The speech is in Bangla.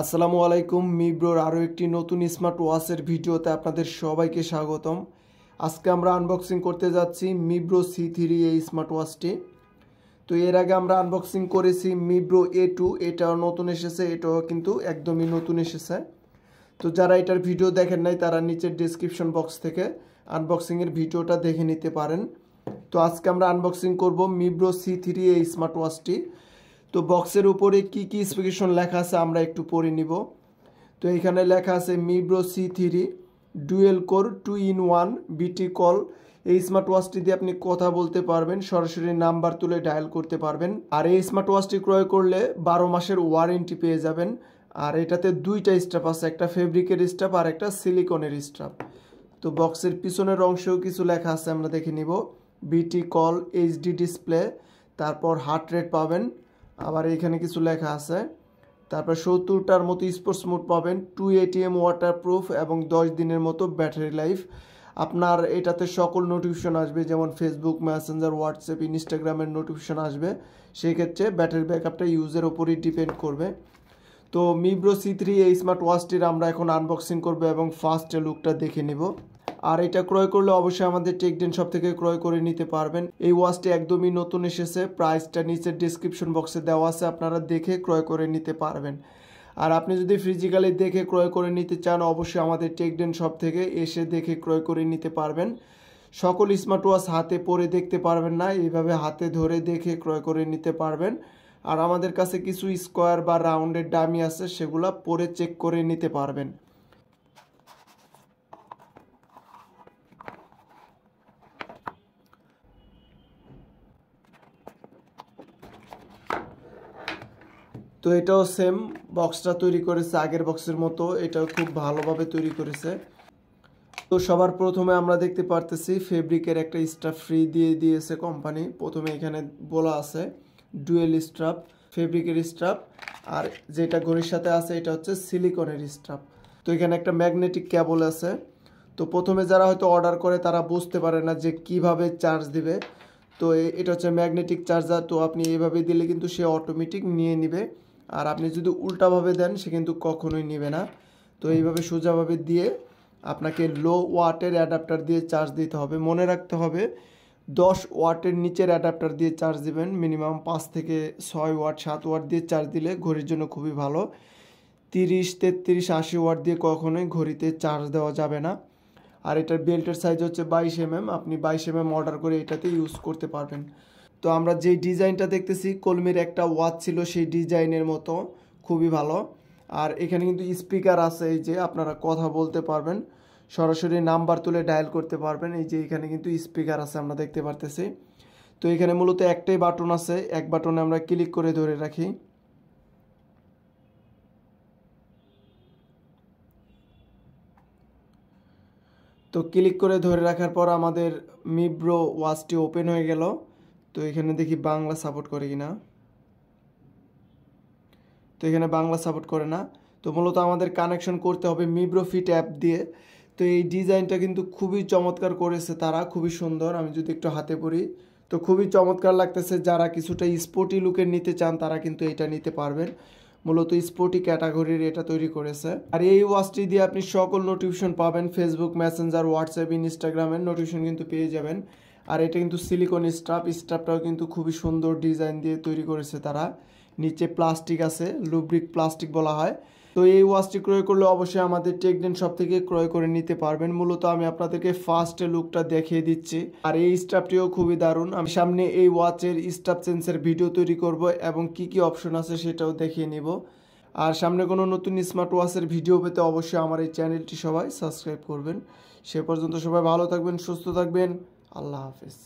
আসসালামু আলাইকুম। মিব্রোর আরও একটি নতুন স্মার্ট ওয়াচের ভিডিওতে আপনাদের সবাইকে স্বাগতম। আজকে আমরা আনবক্সিং করতে যাচ্ছি মিব্রো C3 এই স্মার্ট ওয়াচটি। তো এর আগে আমরা আনবক্সিং করেছি মিব্রো A2, এটাও নতুন এসেছে, এটাও কিন্তু একদমই নতুন এসেছে। তো যারা এটার ভিডিও দেখেন নাই তারা নিচের ডেসক্রিপশন বক্স থেকে আনবক্সিংয়ের ভিডিওটা দেখে নিতে পারেন। তো আজকে আমরা আনবক্সিং করব মিব্রো C3 এই স্মার্ট ওয়াচটি। তো বক্সের উপরে কি কি স্পেসিফিকেশন লেখা আছে আমরা একটু পড়ে নিব। তো এখানে লেখা আছে মিব্রো C3 ডুয়েল কোর 2-in-1 বিটি কল। এই স্মার্ট ওয়াচটি দিয়ে আপনি কথা বলতে পারবেন, সরাসরি নাম্বার তুলে ডায়াল করতে পারবেন। আর এই স্মার্ট ওয়াচটি ক্রয় করলে 12 মাসের ওয়ারেন্টি পেয়ে যাবেন। আর এটাতে দুইটা স্ট্র্যাপ আছে, একটা ফেব্রিকের স্ট্র্যাপ আর একটা সিলিকনের স্ট্র্যাপ। তো বক্সের পিছনের অংশেও কিছু লেখা আছে, আমরা দেখে নিব। বিটি কল, এইচডি ডিসপ্লে, তারপর হার্ট রেট পাবেন। আবার এখানে কিছু লেখা আছে, তারপর 70টার মতো স্পোর্টস মোড পাবেন, 2 ATM ওয়াটারপ্রুফ এবং 10 দিনের মতো ব্যাটারি লাইফ। আপনার এটাতে সকল নোটিফিকেশন আসবে, যেমন ফেসবুক, মেসেঞ্জার, হোয়াটসঅ্যাপ, ইনস্টাগ্রামের নোটিফিকেশন আসবে। সেই ক্ষেত্রে ব্যাটারি ব্যাকআপটা ইউজের ওপরই ডিপেন্ড করবে। তো মিব্রো C3 এই স্মার্ট ওয়াচটির আমরা এখন আনবক্সিং করব এবং ফার্স্টে লুকটা দেখে নিব। আর এটা ক্রয় করলে অবশ্যই আমাদের টেকডেন শপ থেকে ক্রয় করে নিতে পারবেন। এই ওয়াচটি একদমই নতুন এসেছে, প্রাইসটা নিচের ডেসক্রিপশন বক্সে দেওয়া আছে, আপনারা দেখে ক্রয় করে নিতে পারবেন। আর আপনি যদি ফিজিক্যালি দেখে ক্রয় করে নিতে চান অবশ্যই আমাদের টেকডেন শপ থেকে এসে দেখে ক্রয় করে নিতে পারবেন। সকল স্মার্ট ওয়াচ হাতে পরে দেখতে পারবেন না, এইভাবে হাতে ধরে দেখে ক্রয় করে নিতে পারবেন। আর আমাদের কাছে কিছু স্কোয়ার বা রাউন্ডের ডামি আছে, সেগুলো পরে চেক করে নিতে পারবেন। তো এটাও সেম, বক্সটা তৈরি করেছে আগের বক্সের মতো, এটাও খুব ভালোভাবে তৈরি করেছে। তো সবার প্রথমে আমরা দেখতে পারতেছি ফেব্রিকের একটা স্ট্রাপ ফ্রি দিয়ে দিয়েছে কোম্পানি। প্রথমে এখানে বলা আছে ডুয়েল স্ট্রাপ, ফেব্রিকের স্ট্রাপ, আর যেটা ঘড়ির সাথে আছে এটা হচ্ছে সিলিকনের স্ট্রাপ। তো এখানে একটা ম্যাগনেটিক কেবল আছে। তো প্রথমে যারা হয়তো অর্ডার করে তারা বুঝতে পারে না যে কিভাবে চার্জ দিবে। তো এটা হচ্ছে ম্যাগনেটিক চার্জার। তো আপনি এইভাবে দিলে কিন্তু সে অটোমেটিক নিয়ে নিবে, আর আপনি যদি উল্টাভাবে দেন সে কিন্তু কখনোই নেবে না। তো এইভাবে সোজাভাবে দিয়ে আপনাকে লো ওয়াটের অ্যাডাপ্টার দিয়ে চার্জ দিতে হবে। মনে রাখতে হবে 10 ওয়াটের নিচের অ্যাডাপ্টার দিয়ে চার্জ দিবেন। মিনিমাম 5 থেকে 6 ওয়াট 7 ওয়াট দিয়ে চার্জ দিলে ঘড়ির জন্য খুবই ভালো। 30, 33, 80 ওয়াট দিয়ে কখনোই ঘড়িতে চার্জ দেওয়া যাবে না। আর এটার বেল্টের সাইজ হচ্ছে 22 mm, আপনি 22 mm অর্ডার করে এটাতে ইউজ করতে পারবেন। তো আমরা যেই ডিজাইনটা দেখতেছি কলমের একটা ওয়াচ ছিল সেই ডিজাইনের মতো, খুবই ভালো। আর এখানে কিন্তু স্পিকার আছে, এই যে আপনারা কথা বলতে পারবেন, সরাসরি নাম্বার তুলে ডায়াল করতে পারবেন। এই যে এখানে কিন্তু স্পিকার আছে, আমরা দেখতে পারতেছি। তো এখানে মূলত একটাই বাটন আছে, এক বাটনে আমরা ক্লিক করে ধরে রাখি। তো ক্লিক করে ধরে রাখার পর আমাদের মিব্রো ওয়াচটি ওপেন হয়ে গেল। তো এখানে দেখি বাংলা সাপোর্ট করে কিনা। তো এখানে বাংলা সাপোর্ট করে না। তো মূলত আমাদের কানেকশন করতে হবে মিব্রো ফিট অ্যাপ দিয়ে। তো এই ডিজাইনটা কিন্তু খুবই চমৎকার করেছে তারা, খুবই সুন্দর। আমি যদি একটু হাতে পরি তো খুবই চমৎকার লাগতেছে। যারা কিছুটা স্পোর্টি লুকের নিতে চান তারা কিন্তু এটা নিতে পারবেন। মূলত স্পোর্টি ক্যাটাগরির এটা তৈরি করেছে। আর এই ওয়াচটি দিয়ে আপনি সকল নোটিফিকেশন পাবেন, ফেসবুক, মেসেঞ্জার, হোয়াটসঅ্যাপ, ইনস্টাগ্রামের নোটিফিকেশন কিন্তু পেয়ে যাবেন। আর এটা কিন্তু সিলিকন স্ট্রাপটাও কিন্তু খুবই সুন্দর ডিজাইন দিয়ে তৈরি করেছে তারা। নিচে প্লাস্টিক আছে, লুব্রিক প্লাস্টিক বলা হয়। তো এই ওয়াচটি ক্রয় করলে অবশ্যই আমাদের টেকডেন শপ থেকে ক্রয় করে নিতে পারবেন। মূলত আমি আপনাদেরকে ফার্স্টে লুকটা দেখিয়ে দিচ্ছি। আর এই স্ট্রাপটিও খুবই দারুণ। আমি সামনে এই ওয়াচের স্ট্রাপ চেঞ্জের ভিডিও তৈরি করব এবং কি কি অপশন আছে সেটাও দেখিয়ে নিব। আর সামনে কোনো নতুন স্মার্ট ওয়াচের ভিডিও পেতে অবশ্যই আমার এই চ্যানেলটি সবাই সাবস্ক্রাইব করবেন। সে পর্যন্ত সবাই ভালো থাকবেন, সুস্থ থাকবেন। আল্লাহ হাফেজ।